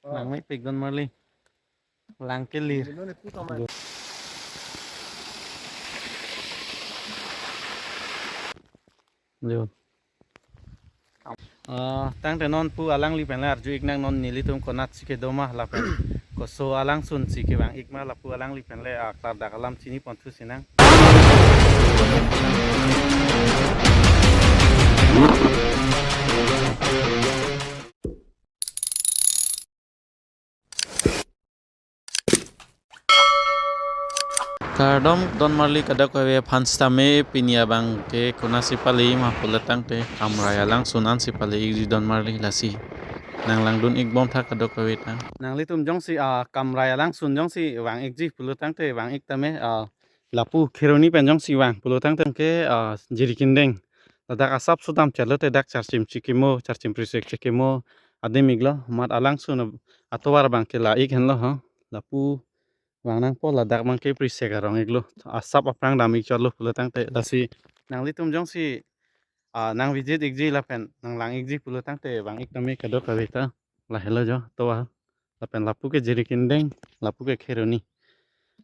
Lang may pignon marli. Lang kilir. Yo. Tang te non pu alang li pen la arju ik nang non nili tum konat sike doma la pen. Ko so alang sun sike bang ik ma la pu alang li pen le aklar dak alam sini pontu sinang. Kardom don marli kada ko we phanstame pinia bang ke konasi pali ma pulatang te kamraya lang sunan si pali igi don marli lasi nang lang dun ik bom tha kada ko we ta nang li tum jong si kamraya lang sun jong si wang ik ji pulatang te wang ik tame lapu kheroni pen jong si wang pulatang te ke jirikindeng dak asap sudam chalo te dak charchim chikimo charchim prisek chikimo ademiglo mat alang sun atowar bang ke la ik hen lo ha lapu wang nang po ladak mang ke prisek arong iglo asap aprang dami chalo pulatang te lasi nang li tum jong si nang visit ikji la pen nang lang ikji pulatang te wang ik tame kado kawita la hello jo to la pen lapu ke jirikindeng lapu ke kheroni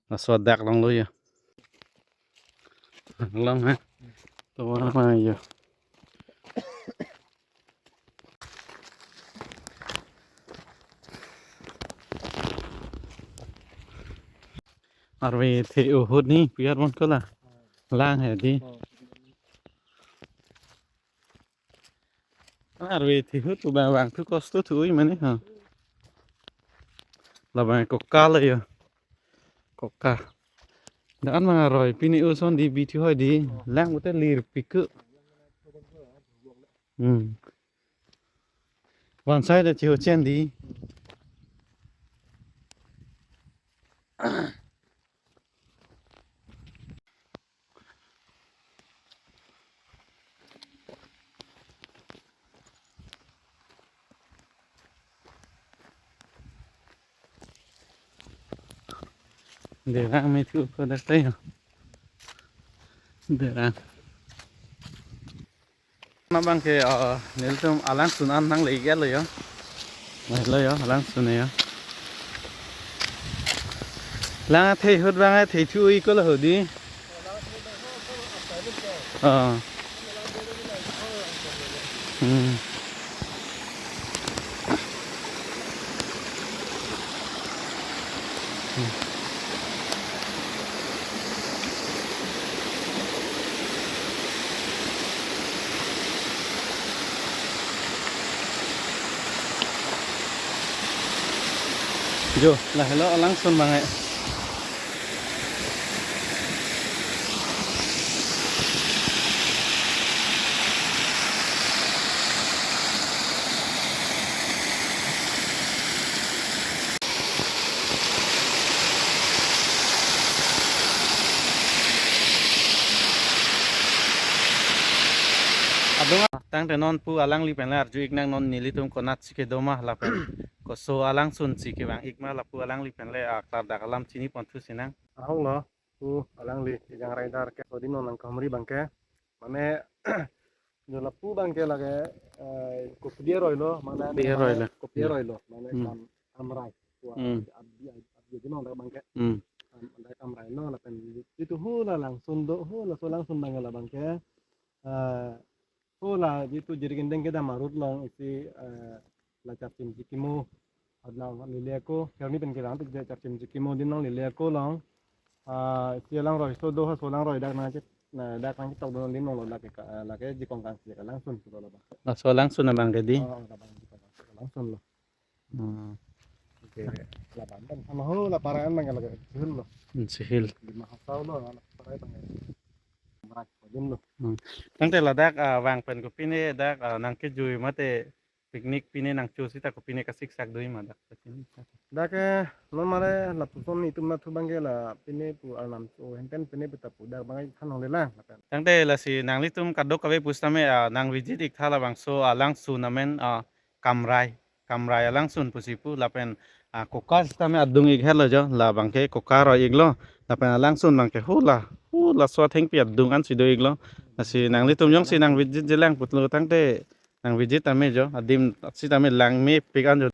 la swadak long lo ya long ha to ma yo arwe the uhud ni piar mon kola lang he di arwe the hut tu ba wang tu kostu tu i mane ha la ba ko kala ya ko ka dan ma roi pini uson di biti hoi di lang ute lir piku one side chiu chen di để ra mấy thứ có đất tây để ra mà bằng cái nếu trong alang sun ăn năng lấy ghét rồi á này lấy á alang sun này á lang thầy hốt vang thầy chui có là hốt đi Yo là hello alang sun bang ai adunga tang te non pu alang li pen la arju ik nang non nili tum konat sike doma la pen ko so alang sun sike bang ik ma la pu alang li pen le aklar dak alam sini pontu sinang ahong lo pu alang li yang raidar ke odin non kamri bangke mane jola pu bangke lage ko pieroi lo mana Pieroi lo. ko pieroi lo mane kamrai tua abdi non bangke andai kamrai no la pen itu hula langsung do hula so langsung bangala bangke hula itu jadi gendeng kita marut long isi la capim jikimu adna liliako kami pen kira antuk capim jikimu dinong liliako long sialang roi so do solang roi dak na dak nang tok don lim lo la ke jikong kang sia langsung to lo ba so langsung na bang gedi langsung lo oke la banten sama ho la paraan bang la sihil lo sihil di mahasau lo la parai bang merak din lo tang te la dak wang pen ko pine dak nang ke jui mate picnic pine nang chu sita ko pine ka siksak doi ma dak dak non mare la puson itu ma tu bangge la pine pu alam so henten pine peta pu dak bangai thanong le la tang te la si nang litum kadok kawe pustame nang visit ik thala bang so alang su namen kamrai kamrai alang sun pusipu la pen kokar tame adung ik hello jo la bang ke kokar ro iglo la pen alang sun bang ke hula so theng pi adung an si do iglo la si nang litum jong si nang visit jelang putlo tang te nang visit tame jo adim si tame lang me pikan jo